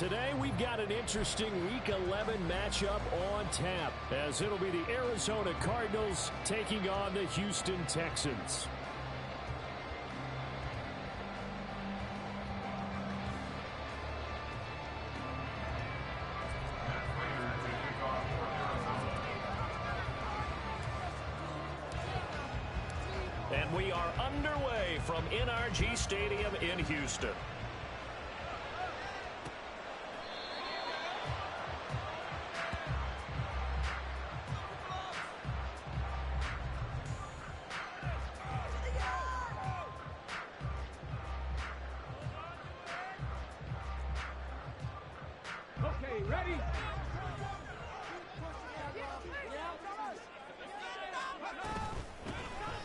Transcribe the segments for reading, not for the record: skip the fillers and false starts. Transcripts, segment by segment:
today we've got an interesting Week 11 matchup on tap, as it'll be the Arizona Cardinals taking on the Houston Texans. And we are underway from NRG Stadium in Houston. Okay, ready?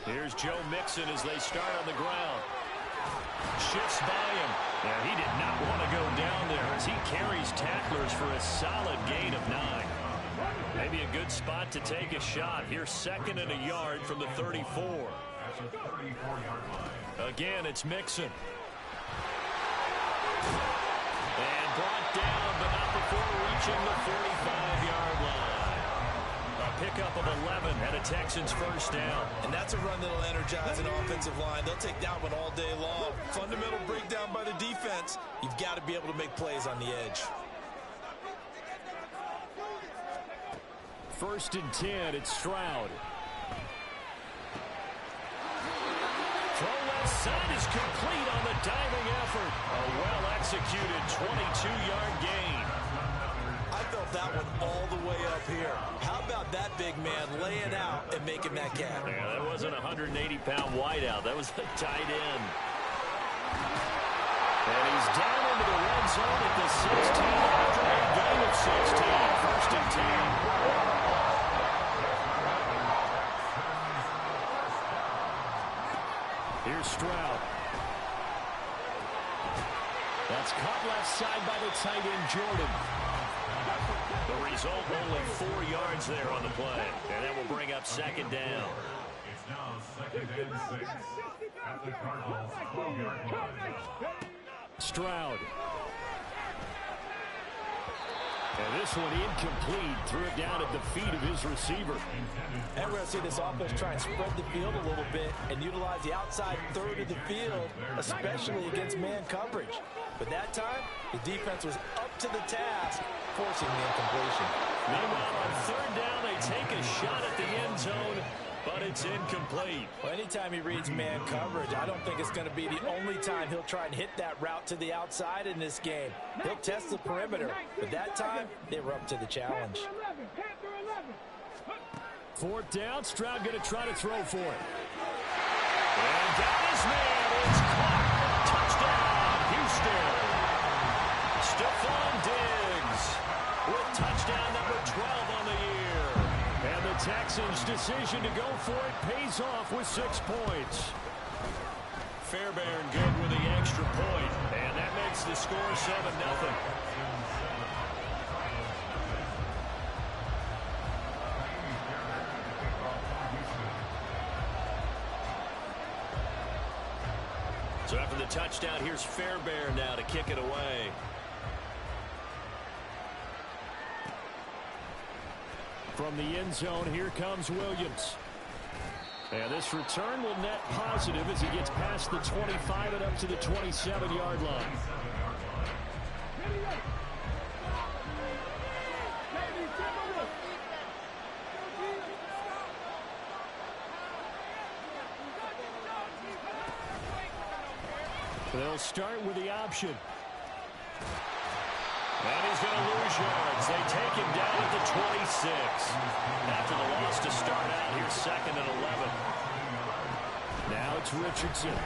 Here's Joe Mixon as they start on the ground. Shifts by him. Yeah, he did not want to go down there as he carries tacklers for a solid gain of 9. Maybe a good spot to take a shot. Here's 2nd and a yard from the 34. Again, it's Mixon. And brought down, but not before reaching the 45-yard line. A pickup of 11 and a Texans first down. And that's a run that'll energize an offensive line. They'll take that one all day long. Fundamental breakdown by the defense. You've got to be able to make plays on the edge. 1st and 10, it's Stroud. Throw left side is complete on the diving effort. A well-executed 22-yard gain. I felt that one all the way up here. How about that big man laying out and making that gap? Yeah, that wasn't a 180-pound wideout. That was a tight end. And he's down into the red zone at the 16 after a gain of 16. 1st and 10. Here's Stroud. That's caught left side by the tight end, Jordan. The result, only 4 yards there on the play. And that will bring up 2nd down. It's now 2nd and 6 at the Cardinals' 12-yard line. Stroud. And this one incomplete. Threw it down at the feet of his receiver. And we're going to see this offense try and spread the field a little bit and utilize the outside third of the field, especially against man coverage. But that time, the defense was up to the task, forcing the incompletion. Meanwhile, on 3rd down, they take a shot at the end zone, but it's incomplete. Well, anytime he reads man coverage, I don't think it's going to be the only time he'll try and hit that route to the outside in this game. He'll test the perimeter, but that time, they were up to the challenge. 4th down, Stroud going to try to throw for it. And that is man. It's caught. Touchdown, Houston. Stephon Diggs with touchdown number 12 on the year. And the Texans' decision to go for it pays off with 6 points. Fairbairn good with the extra point. And that makes the score 7-0. So after the touchdown, here's Fairbairn now to kick it away. From the end zone, here comes Williams. And this return will net positive as he gets past the 25 and up to the 27-yard line. They'll start with the option. And he's going to lose yards. They take him down at the 26. After the loss to start out, here's 2nd and 11. Now it's Richardson.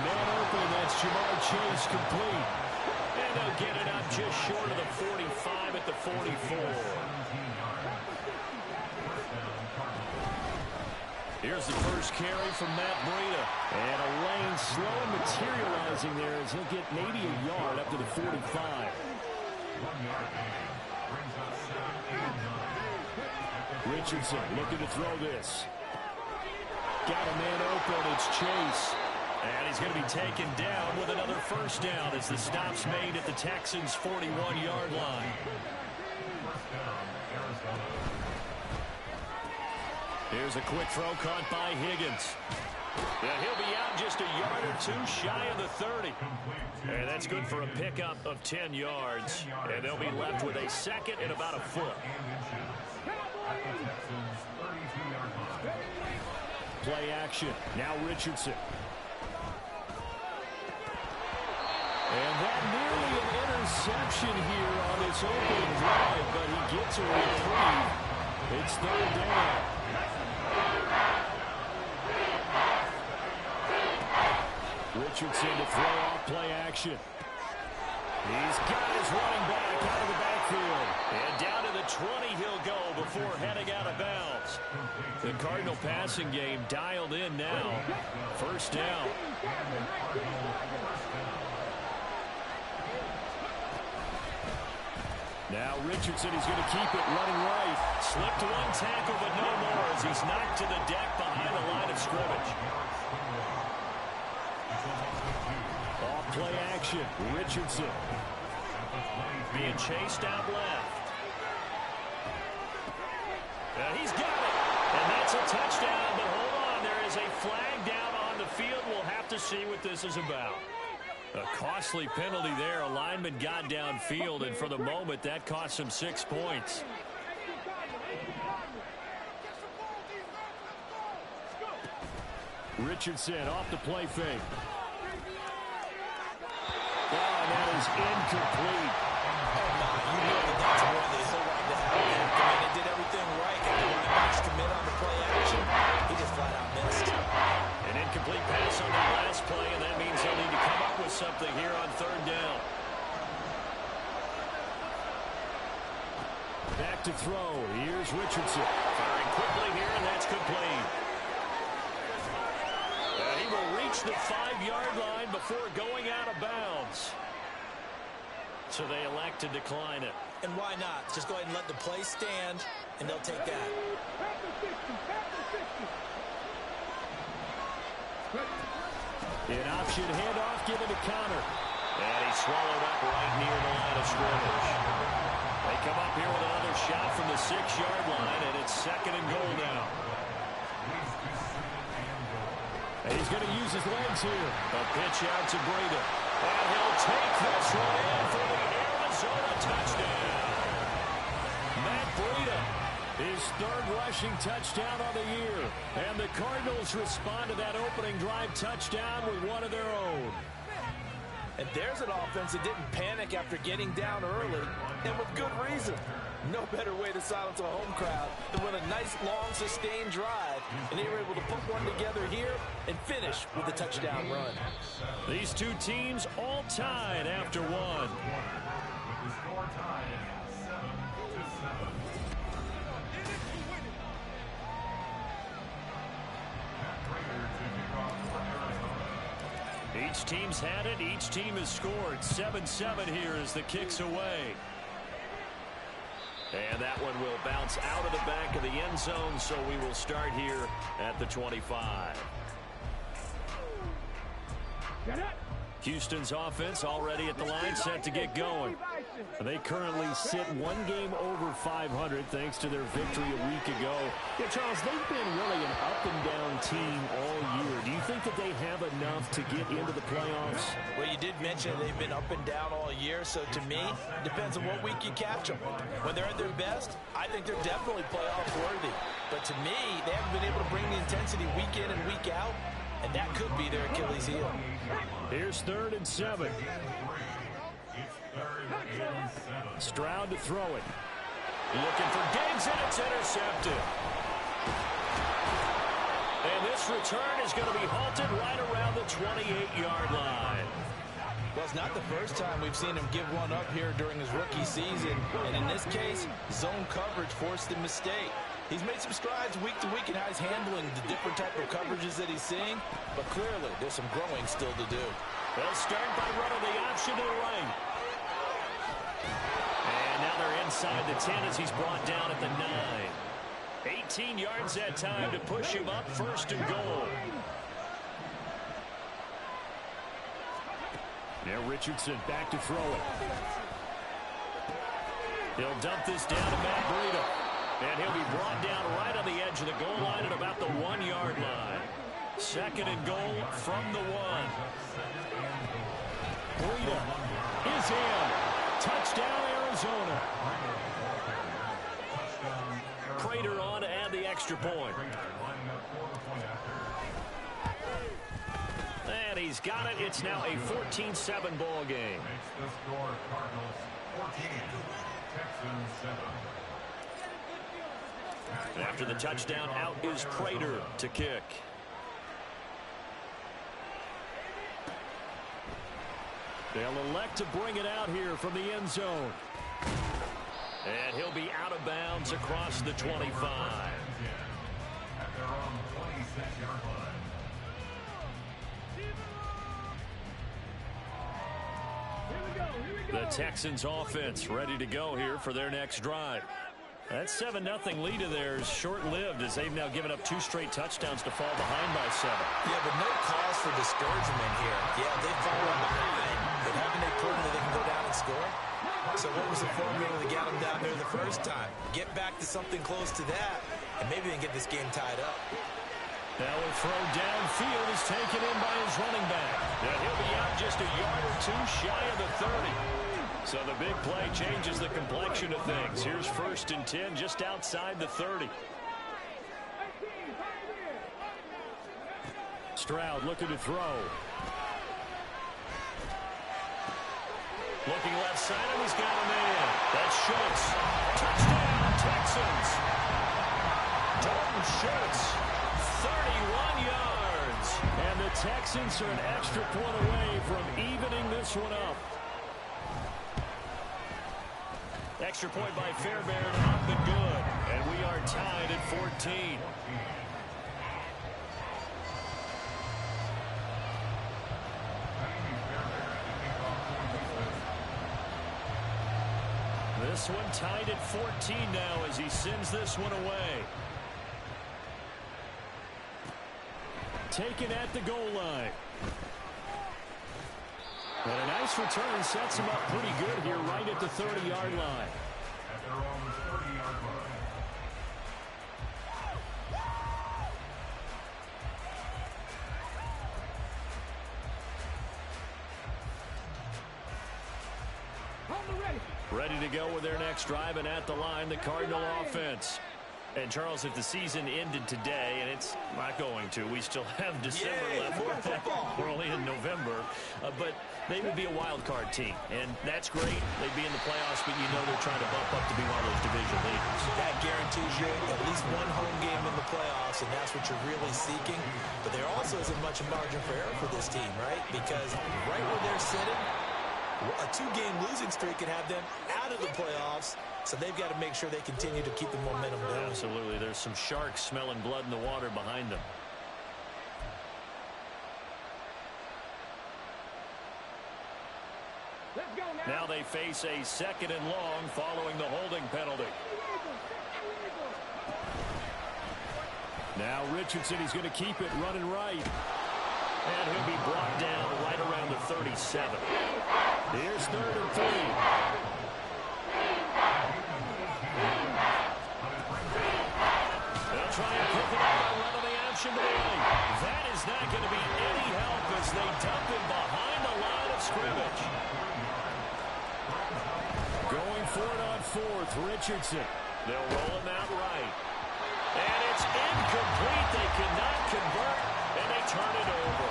Man open, that's Jamar Chase complete. And they'll get it up just short of the 45 at the 44. Here's the first carry from Matt Breida. And a lane slow and materializing there as he'll get maybe a yard up to the 45. Richardson looking to throw this. Got a man open. It's Chase. And he's going to be taken down with another first down as the stop's made at the Texans' 41-yard line. Here's a quick throw caught by Higgins. Yeah, he'll be out just a yard or two shy of the 30. And that's good for a pickup of 10 yards. And they'll be left with a second and about a foot. Play action. Now Richardson. And that nearly an interception here on this opening drive, but he gets a reprieve. It's third down. Richardson to throw off play action. He's got his running back out of the backfield. And down to the 20 he'll go before heading out of bounds. The Cardinal passing game dialed in now. First down. Now Richardson, he's going to keep it running right. Slipped one tackle, but no more as he's knocked to the deck behind the line of scrimmage. Off play action, Richardson. Being chased out left. And he's got it. And that's a touchdown, but hold on. There is a flag down on the field. We'll have to see what this is about. A costly penalty there. A lineman got downfield, and for the moment, that cost him 6 points. Richardson off the play fake. Oh, that is incomplete. You know that's one they so like to have. I mean, they did everything right. Got the running backs commit on the play action. He just flat out missed. An incomplete pass on the last play, and that means they'll need to come up with something here on third down. Back to throw. Here's Richardson. Firing quickly here, and that's complete. And he will reach the 5-yard line before going out of bounds. So they elect to decline it. And why not? Just go ahead and let the play stand, and they'll take that. An option handoff given to Connor. And he's swallowed up right near the line of scrimmage. They come up here with another shot from the 6-yard line, and it's second and goal now. And he's going to use his legs here. A pitch out to Breida. And he'll take this one in for the Arizona touchdown. Matt Breida, his third rushing touchdown on the year. And the Cardinals respond to that opening drive touchdown with one of their own. And there's an offense that didn't panic after getting down early, and with good reason. No better way to silence a home crowd than with a nice, long, sustained drive. And they were able to put one together here and finish with a touchdown run. These two teams all tied after one. Each team's had it. Each team has scored. 7-7 here as the kick's away. And that one will bounce out of the back of the end zone, so we will start here at the 25. Houston's offense already at the line, set to get going. They currently sit one game over 500 thanks to their victory a week ago. Yeah, Charles, they've been really an up-and-down team all year. Do you think that they have enough to get into the playoffs? Well, you did mention they've been up and down all year, so to me, depends on what week you catch them. When they're at their best, I think they're definitely playoff worthy. But to me, they haven't been able to bring the intensity week in and week out, and that could be their Achilles heel. Here's 3rd and 7. Stroud to throw it. Looking for Diggs, and it's intercepted. And this return is going to be halted right around the 28-yard line. Well, it's not the first time we've seen him give one up here during his rookie season. And in this case, zone coverage forced the mistake. He's made some strides week to week in how he's handling the different type of coverages that he's seeing. But clearly, there's some growing still to do. They'll start by running the option to the right. And now they're inside the 10 as he's brought down at the 9. 18 yards that time to push him up, 1st and goal. Now Richardson back to throw it. He'll dump this down to Matt Breida. And he'll be brought down right on the edge of the goal line at about the 1-yard line. Second and goal from the 1. Breida is in. Touchdown, Arizona. Prater on to add the extra point. And he's got it. It's now a 14-7 ball game. After the touchdown, out is Prater to kick. They'll elect to bring it out here from the end zone. And he'll be out of bounds across the 25. At their own 26-yard line. The Texans offense ready to go here for their next drive. That 7-0 lead of theirs short-lived as they've now given up 2 straight touchdowns to fall behind by 7. Yeah, but no cause for discouragement here. Yeah, they've fallen behind, but haven't they proven that they can go down and score? So what was the formula that got them down there the first time? Get back to something close to that, and maybe they can get this game tied up. Now a throw downfield is taken in by his running back. And he'll be out just a yard or 2 shy of the 30. So the big play changes the complexion of things. Here's 1st and 10 just outside the 30. Stroud looking to throw. Looking left side, and he's got a man. That's Schultz. Touchdown, Texans. Dalton Schultz, 31 yards. And the Texans are an extra point away from evening this one up. Extra point by Fairbairn, up and good. And we are tied at 14. This one tied at 14 now as he sends this one away. Taken at the goal line. And a nice return sets him up pretty good here right at the 30-yard line. At their own 30-yard line. Ready to go with their next drive, and at the line, the Cardinal offense. And, Charles, if the season ended today, and it's not going to, we still have December left. We're only in November. But they would be a wild card team, and that's great. They'd be in the playoffs, but you know they're trying to bump up to be one of those division leaders. That guarantees you at least one home game in the playoffs, and that's what you're really seeking. But there also isn't much margin for error for this team, right? Because right where they're sitting, a 2-game losing streak could have them out of the playoffs, so they've got to make sure they continue to keep the momentum going. Absolutely. There's some sharks smelling blood in the water behind them. Now they face a 2nd and long following the holding penalty. Now Richardson, he's going to keep it running right. And he'll be brought down right around the 37. Here's 3rd and 3. They'll try and pick it up and run on the action today. That is not going to be any help as they dump him behind the line of scrimmage. Going for it on 4th, Richardson. They'll roll him out right. And it's incomplete. They cannot convert, and they turn it over.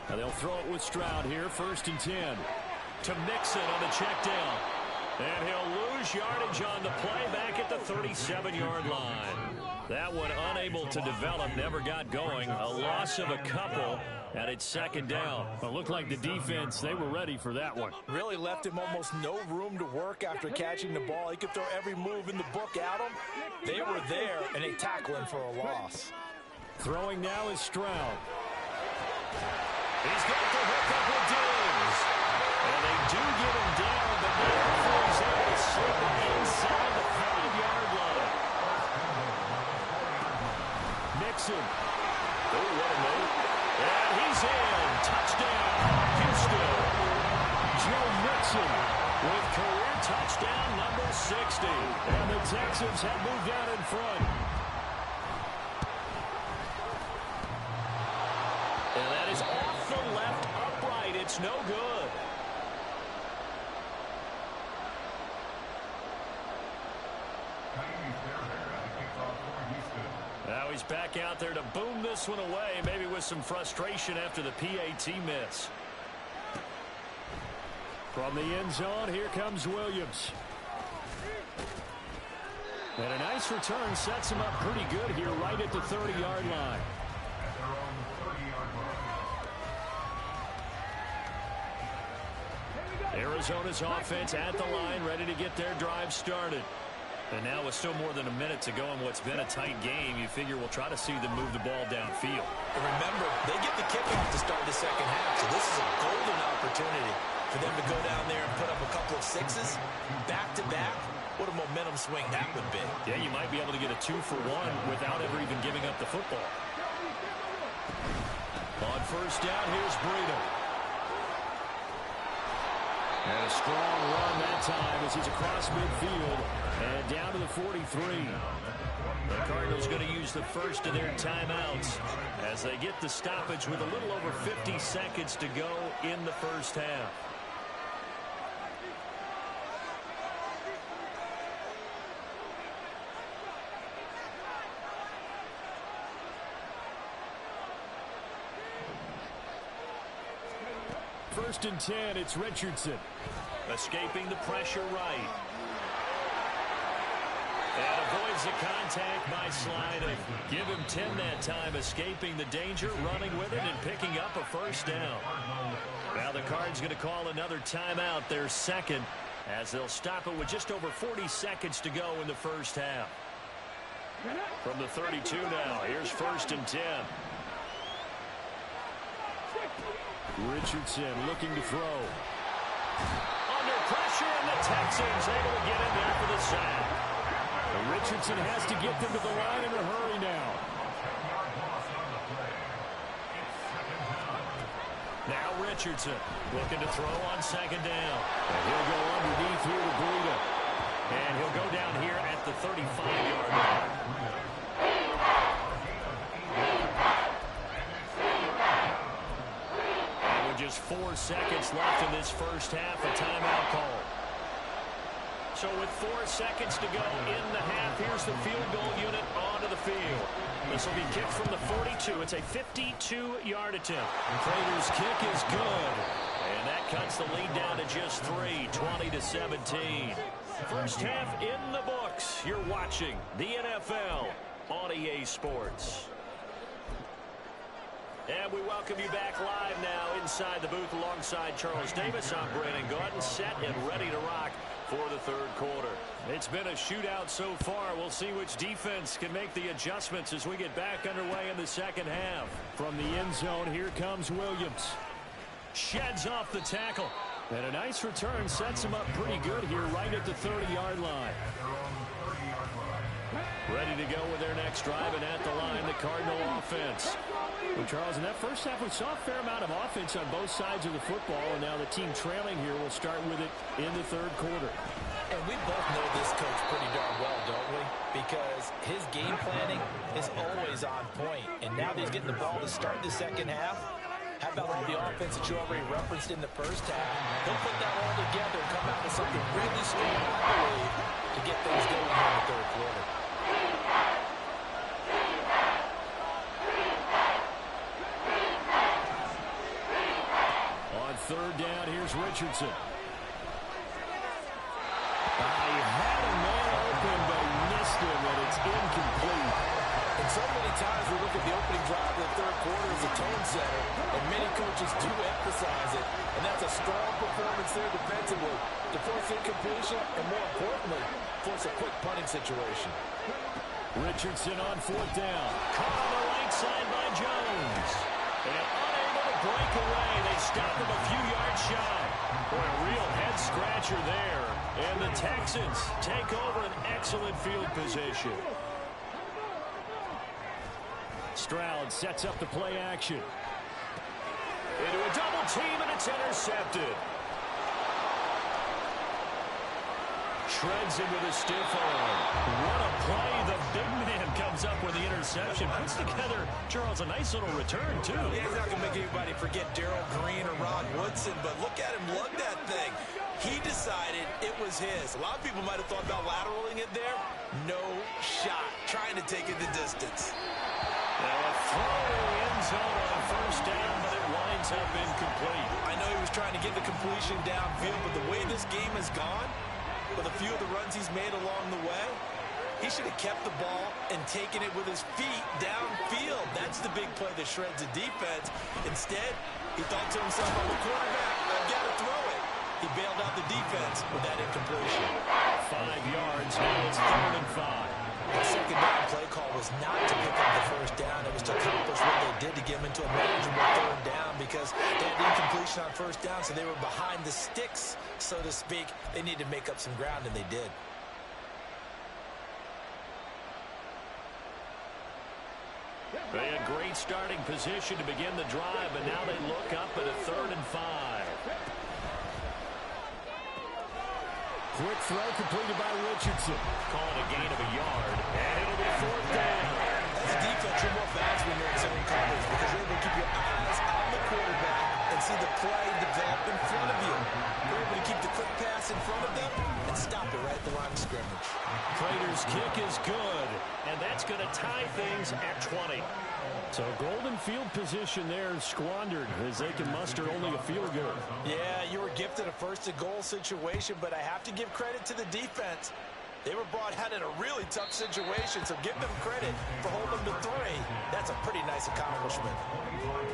Now they'll throw it with Stroud here, 1st and 10. To Mixon on the check down. And he'll lose yardage on the play back at the 37-yard line. That one unable to develop, never got going. A loss of a couple, and it's 2nd down. Well, it looked like the defense, they were ready for that one. Really left him almost no room to work after catching the ball. He could throw every move in the book at him. They were there, and they tackle him for a loss. Throwing now is Stroud. He's got the hook up with Diggs. And they do get him touchdown number 60. And the Texans have moved out in front. And that is off the left upright. It's no good. Now he's back out there to boom this one away, maybe with some frustration after the PAT miss. From the end zone, here comes Williams. And a nice return sets him up pretty good here right at the 30-yard line. Arizona's offense at the line, ready to get their drive started. And now with still more than a minute to go in what's been a tight game, you figure we'll try to see them move the ball downfield. And remember, they get the kickoff to start the second half, so this is a golden opportunity for them to go down there and put up a couple of sixes back-to-back. What a momentum swing that would be. Yeah, you might be able to get a 2-for-1 without ever even giving up the football. On first down, here's Breida. And a strong run that time as he's across midfield and down to the 43. The Cardinals going to use the first of their timeouts as they get the stoppage with a little over 50 seconds to go in the first half. First and 10, it's Richardson. Escaping the pressure right. And avoids the contact by sliding. Give him 10 that time, escaping the danger, running with it, and picking up a first down. Now the Cards going to call another timeout, their second, as they'll stop it with just over 40 seconds to go in the first half. From the 32 now, here's first and 10. Richardson looking to throw. Under pressure, and the Texans able to get in there for the sack. And Richardson has to get them to the line in a hurry now. Now Richardson looking to throw on second down. And he'll go underneath here to Breida. And he'll go down here at the 35-yard line. Just 4 seconds left in this first half, a timeout call. So with 4 seconds to go in the half, here's the field goal unit onto the field. This will be kicked from the 42. It's a 52-yard attempt. Prater's kick is good. And that cuts the lead down to just 3, 20-17. First half in the books. You're watching the NFL on EA Sports. And we welcome you back live now inside the booth alongside Charles Davis. I'm Brandon Gordon, set and ready to rock for the third quarter. It's been a shootout so far. We'll see which defense can make the adjustments as we get back underway in the second half. From the end zone, here comes Williams. Sheds off the tackle. And a nice return sets him up pretty good here right at the 30-yard line. Ready to go with their next drive, and at the line, the Cardinal offense. Well, Charles, in that first half, we saw a fair amount of offense on both sides of the football, and now the team trailing here will start with it in the third quarter. And we both know this coach pretty darn well, don't we? Because his game planning is always on point. And now that he's getting the ball to start the second half, how about all the offense that you already referenced in the first half? He'll put that all together and come out with something really strong, I believe, to get things going here in the third quarter. On third down, here's Richardson. He had a man open, but he missed him, and it's incomplete. And so many times we look at the opening drive of the third quarter as a tone setter, and many coaches do emphasize it, and that's a strong performance there defensively to force incompletion, and more importantly, force a quick punting situation. Richardson on fourth down. Caught on the right side by Jones. And unable to break away. They stop him a few yards shy. Boy, a real head-scratcher there. And the Texans take over an excellent field position. Stroud sets up the play action. Into a double team, and it's intercepted. Shreds him with a stiff arm. What a play. The big man comes up with the interception. Puts together, Charles, a nice little return, too. Yeah, he's not going to make anybody forget Darrell Green or Rod Woodson, but look at him lug that thing. He decided it was his. A lot of people might have thought about lateraling it there. No shot. Trying to take it the distance. Now a throw in the end zone on first down, but it winds up incomplete. I know he was trying to get the completion downfield, but the way this game has gone, with a few of the runs he's made along the way, he should have kept the ball and taken it with his feet downfield. That's the big play that shreds the defense. Instead, he thought to himself, I'm a quarterback, I've got to throw it. He bailed out the defense with that incompletion. 5 yards, now it's 3rd and 5. The second down play call was not to pick up the first down. It was to accomplish what they did to get him into a manageable 3rd down because they had incompletion on first down, so they were behind the sticks, so to speak. They needed to make up some ground, and they did. They had great starting position to begin the drive, but now they look up at a 3rd and 5. Quick throw completed by Richardson. Calling a gain of a yard, and it'll be 4th down. As a defense, you're more fast when you're in zone coverage because you're able to keep your eyes on the quarterback and see the play develop in front of you. You're able to keep the quick pass in front of them and stop it right at the line of scrimmage. Prater's kick is good, and that's going to tie things at 20. So golden field position there squandered as they can muster only a field goal. Yeah, you were gifted a first-and-goal situation, but I have to give credit to the defense. They were brought out in a really tough situation, so give them credit for holding them to 3. That's a pretty nice accomplishment.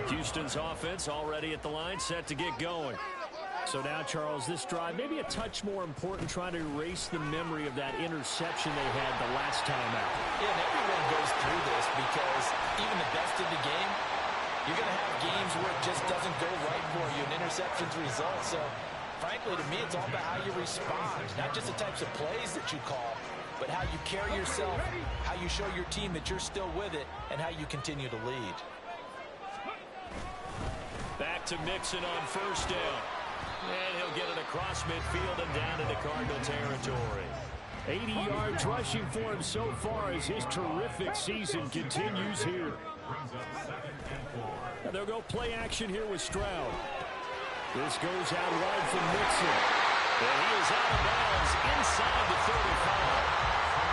Houston's offense already at the line, set to get going. So now, Charles, this drive maybe a touch more important, trying to erase the memory of that interception they had the last time out. Yeah, and everyone goes through this because even the best in the game, you're going to have games where it just doesn't go right for you, and interceptions result. So, frankly, to me, it's all about how you respond, not just the types of plays that you call, but how you carry yourself, how you show your team that you're still with it, and how you continue to lead. Back to Mixon on first down. And he'll get it across midfield and down into Cardinal territory. 80 yards rushing for him so far as his terrific season continues here. And they'll go play action here with Stroud. This goes out wide from Mixon. And he is out of bounds inside the 35.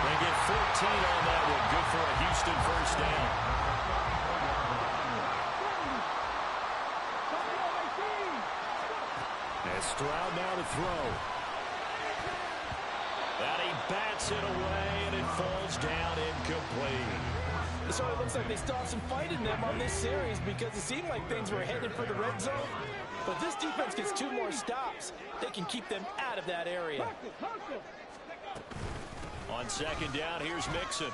They get 14 on that one. Good for a Houston first down. And Stroud now to throw. And he bats it away, and it falls down incomplete. So it looks like they still have some fight in them on this series because it seemed like things were headed for the red zone. But if this defense gets 2 more stops, they can keep them out of that area. On second down, here's Mixon.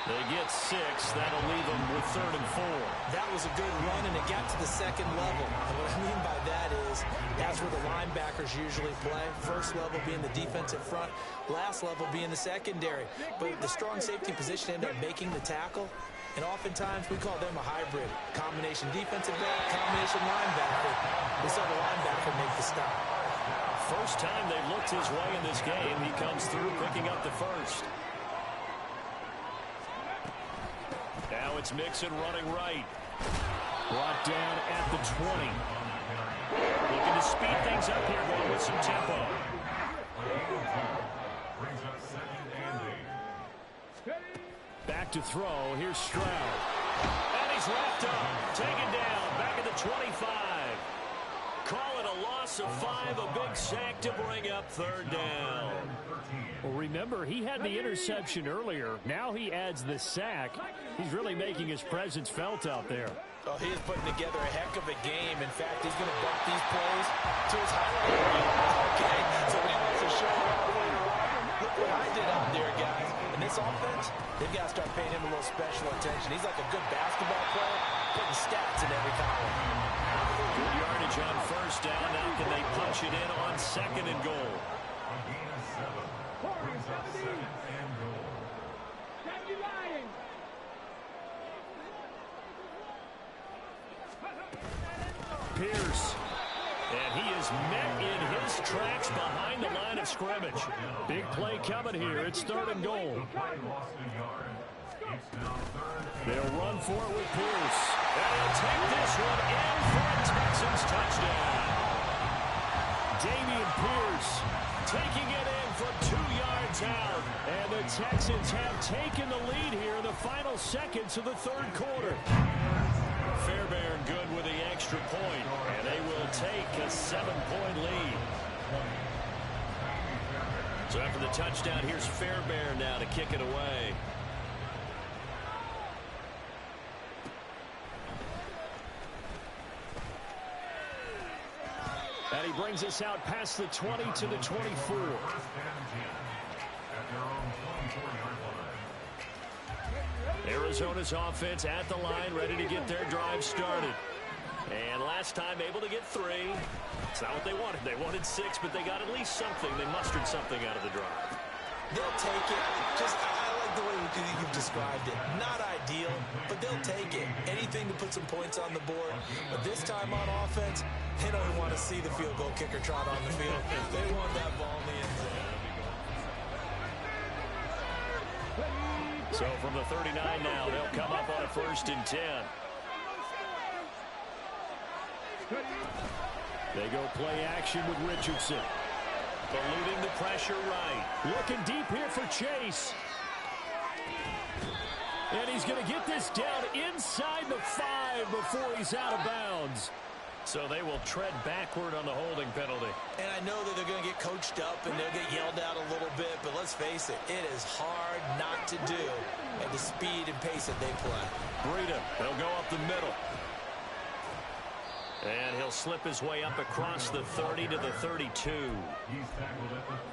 They get 6. That'll leave them with 3rd and 4. That was a good run, and it got to the second level. And what I mean by that is that's where the linebackers usually play. First level being the defensive front, last level being the secondary. But the strong safety position ended up making the tackle. And oftentimes we call them a hybrid. Combination defensive back, combination linebacker. We saw the linebacker make the stop. First time they've looked his way in this game, he comes through picking up the first. Now it's Mixon running right. Brought down at the 20. Looking to speed things up here, going with some tempo. Back to throw. Here's Stroud. And he's wrapped up. Taken down. Back at the 25. Call it a loss of 5. A big sack to bring up 3rd down. Well, remember, he had the interception earlier. Now he adds the sack. He's really making his presence felt out there. Oh, he is putting together a heck of a game. In fact, he's going to bump these plays to his highlight reel. Okay, so when he wants to show off later on, look what I did out there, guys. In this offense, they've got to start paying him a little special attention. He's like a good basketball player, putting stats in every column. Good yardage on first down. Now can they punch it in on 2nd and goal? Pierce. And he is is met in his tracks behind the line of scrimmage. Big play coming here. It's 3rd and goal. They'll run for it with Pierce. And he'll take this one in for a Texans touchdown. Dameon Pierce taking it in from 2 yards out. And the Texans have taken the lead here in the final seconds of the 3rd quarter. Fairbairn good with the extra point, and they will take a 7-point lead. So after the touchdown, here's Fairbairn now to kick it away. And he brings us out past the 20 to the 24. Arizona's offense at the line, ready to get their drive started. And last time able to get 3. It's not what they wanted. They wanted 6, but they got at least something. They mustered something out of the drive. They'll take it. I like the way you've described it. Not ideal, but they'll take it. Anything to put some points on the board. But this time on offense, they don't want to see the field goal kicker trot on the field. They want that ball in the end zone. So from the 39 now, they'll come up on a 1st and 10. They go play action with Richardson. Eluding the pressure right. Looking deep here for Chase. And he's going to get this down inside the 5 before he's out of bounds. So they will tread backward on the holding penalty. And I know that they're going to get coached up and they'll get yelled at a little bit, but let's face it, it is hard not to do at the speed and pace that they play. Breida, they'll go up the middle. And he'll slip his way up across the 30 to the 32.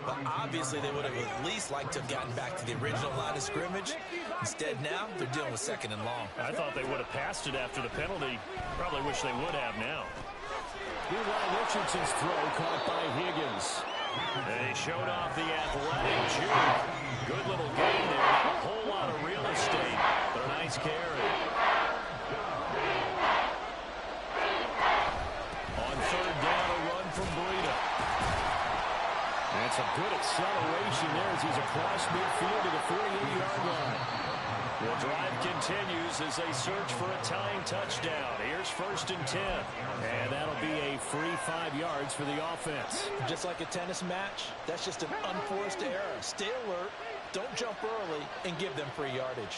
Well, obviously they would have at least liked to have gotten back to the original line of scrimmage. Instead now, they're dealing with 2nd and long. I thought they would have passed it after the penalty. Probably wish they would have now. Meanwhile, Richardson's throw caught by Higgins. They showed off the athletic juke. Good little gain there. Not a whole lot of real estate, but a nice carry. On 3rd down, a run from Breida. That's a good acceleration there as he's across midfield to the 48-yard line. The drive continues as they search for a tying touchdown. Here's 1st and 10. And that'll be a free 5 yards for the offense. Just like a tennis match, that's just an unforced error. Stay alert, don't jump early, and give them free yardage.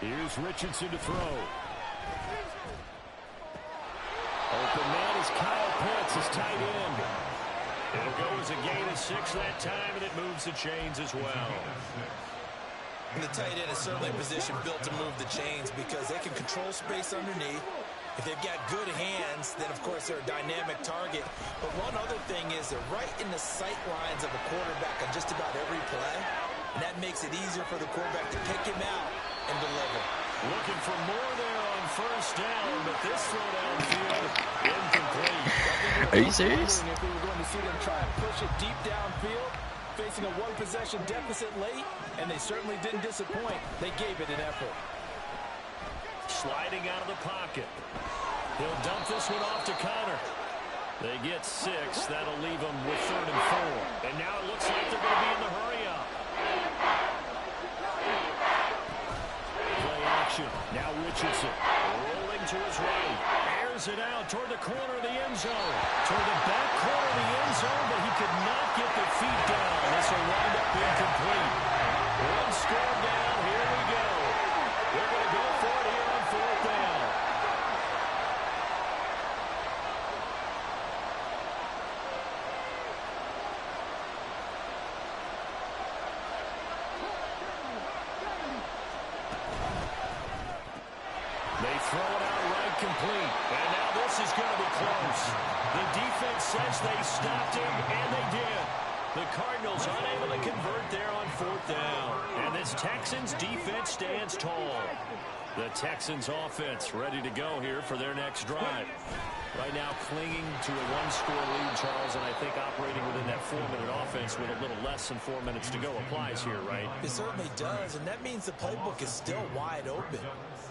Here's Richardson to throw. Open man is Kyle Pitts, his tight end. It'll go as a gain of 6 that time, and it moves the chains as well. And the tight end is certainly a position built to move the chains because they can control space underneath. If they've got good hands, then of course they're a dynamic target. But one other thing is they're right in the sight lines of a quarterback on just about every play. And that makes it easier for the quarterback to pick him out and deliver. Looking for more there on 1st down, but this throw downfield incomplete. Are you serious? If we were going to see them try and push it deep downfield, facing a 1-possession deficit late, and they certainly didn't disappoint. They gave it an effort. Sliding out of the pocket. He'll dump this one off to Connor. They get 6. That'll leave them with 3rd and 4. And now it looks like they're going to be in the hurry-up. Play action. Now Richardson rolling to his right. Airs it out toward the corner of the end zone. Toward the back corner of the end zone, but he could not get the feet down. This will wind up incomplete. 1 score down. Here we go. They're going to go for it here on 4th down. They throw it out right complete. And now this is going to be close. The defense says they stopped him, and they did. The Cardinals unable to convert there on 4th down. And this Texans defense stands tall. The Texans offense ready to go here for their next drive. Right now clinging to a one-score lead, Charles, and I think operating within that 4-minute offense with a little less than 4 minutes to go applies here, right? It certainly does, and that means the playbook is still wide open.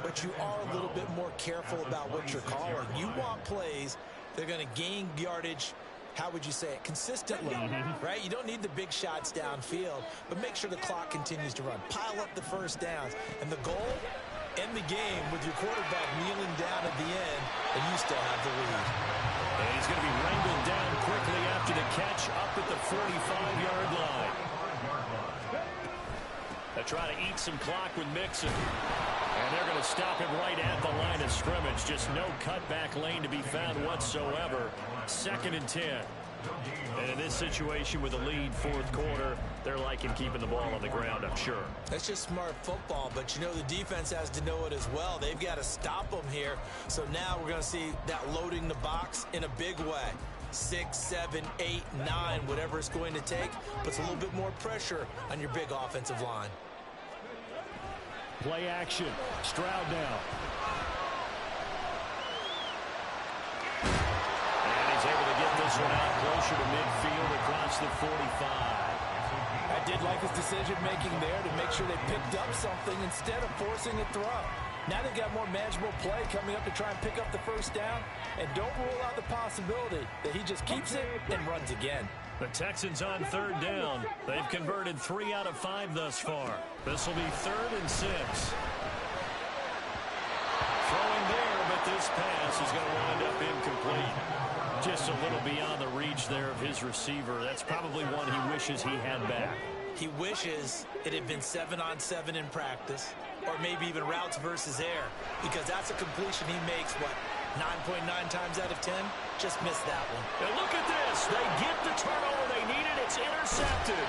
But you are a little bit more careful about what you're calling. You want plays that are going to gain yardage, how would you say it, consistently, right? You don't need the big shots downfield, but make sure the clock continues to run. Pile up the first downs, and the goal, end the game with your quarterback kneeling down at the end, and you still have the lead. And he's going to be wrangled down quickly after the catch up at the 45-yard line. They try to eat some clock with Mixon. And they're going to stop him right at the line of scrimmage. Just no cutback lane to be found whatsoever. 2nd and 10. And in this situation with a lead 4th quarter, they're liking keeping the ball on the ground, I'm sure. That's just smart football, but you know the defense has to know it as well. They've got to stop them here. So now we're going to see that loading the box in a big way. 6, 7, 8, 9, whatever it's going to take, puts a little bit more pressure on your big offensive line. Play action. Stroud now. And he's able to get this one out closer to midfield across the 45. I did like his decision-making there to make sure they picked up something instead of forcing a throw. Now they've got more manageable play coming up to try and pick up the first down. And don't rule out the possibility that he just keeps it and runs again. The Texans on 3rd down. They've converted 3 out of 5 thus far. This will be 3rd and 6. Throwing there, but this pass is going to wind up incomplete. Just a little beyond the reach there of his receiver. That's probably one he wishes he had back. He wishes it had been 7-on-7 in practice, or maybe even routes versus air, because that's a completion he makes, what, 9.9 times out of 10? Just missed that one. And look at this. They get the turnover they needed. It's intercepted.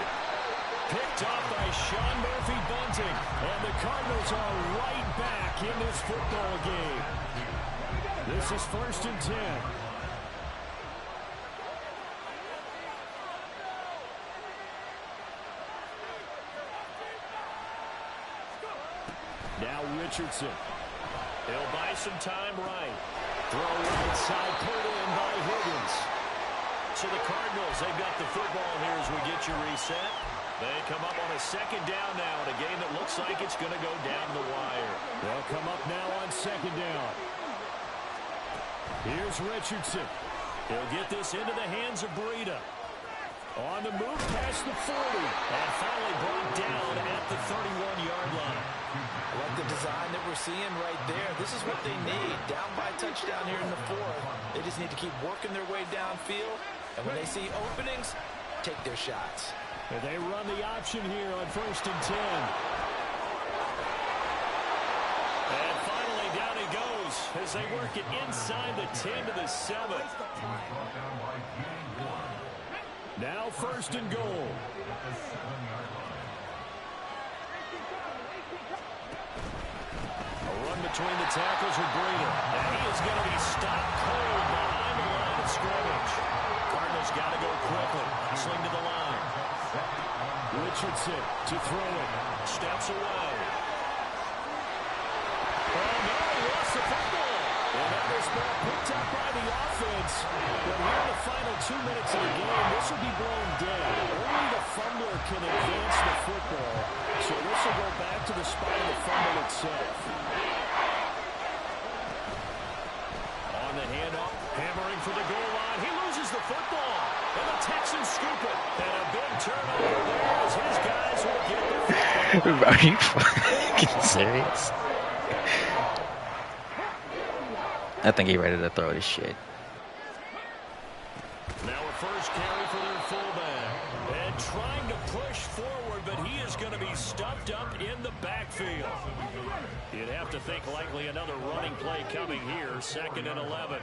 Picked off by Sean Murphy-Bunting. And the Cardinals are right back in this football game. This is 1st and 10. Now Richardson. He'll buy some time right. Throw right side, put in by Higgins. So the Cardinals, they've got the football here as we get you reset. They come up on a 2nd down now in a game that looks like it's going to go down the wire. They'll come up now on 2nd down. Here's Richardson. He'll get this into the hands of Breida. On the move past the 40. And finally brought down at the 31-yard line. I like the design that we're seeing right there. This is what they need. Down by touchdown here in the 4th. They just need to keep working their way downfield. And when they see openings, take their shots. And they run the option here on 1st and 10. And finally down he goes as they work it inside the 10 to the 7. Now 1st and goal. A run between the tackles with Breida. And he is going to be stopped cold behind the line of scrimmage. Cardinals got to go quickly. Sling to the line. Richardson to throw it. Steps away. Oh, no, he lost the football. And that was ball picked up by the offense. But here in the final 2 minutes of the game, this will be blown dead. Only the fumbler can advance the football. So this will go back to the spot of the fumble itself. On the handoff, hammering for the goal line. He loses the football. And the Texans scoop it. And a big turnover there as his guys will get the football. Are you fucking serious? I think he ready to throw this shit. Now a first carry for their fullback. And trying to push forward, but he is going to be stuffed up in the backfield. You'd have to think likely another running play coming here. 2nd and 11.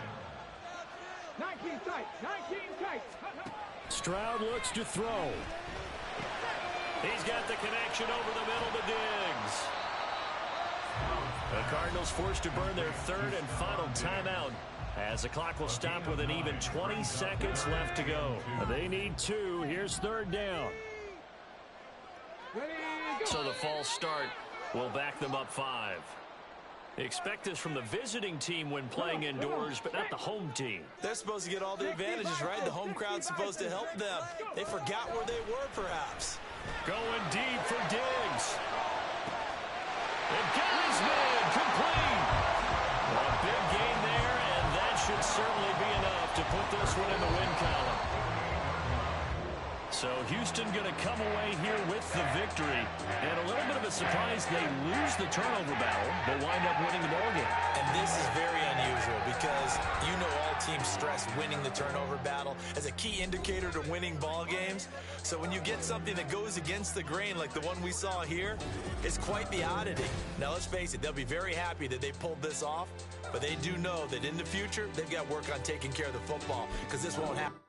19 tight. Stroud looks to throw. He's got the connection over the middle to Diggs. The Cardinals forced to burn their 3rd and final timeout. As the clock will stop with an even 20 seconds left to go. They need 2. Here's 3rd down. So the false start will back them up 5. Expect this from the visiting team when playing indoors, but not the home team. They're supposed to get all the advantages, right? The home crowd's supposed to help them. They forgot where they were, perhaps. Going deep for Diggs. It got his man complete. A big gain there, and that should certainly be enough to put this one in the win column. So Houston going to come away here with the victory. And a little bit of a surprise, they lose the turnover battle, but wind up winning the ballgame. And this is very unusual because you know all teams stress winning the turnover battle as a key indicator to winning ball games. So when you get something that goes against the grain like the one we saw here, it's quite the oddity. Now let's face it, they'll be very happy that they pulled this off, but they do know that in the future, they've got work on taking care of the football because this won't happen.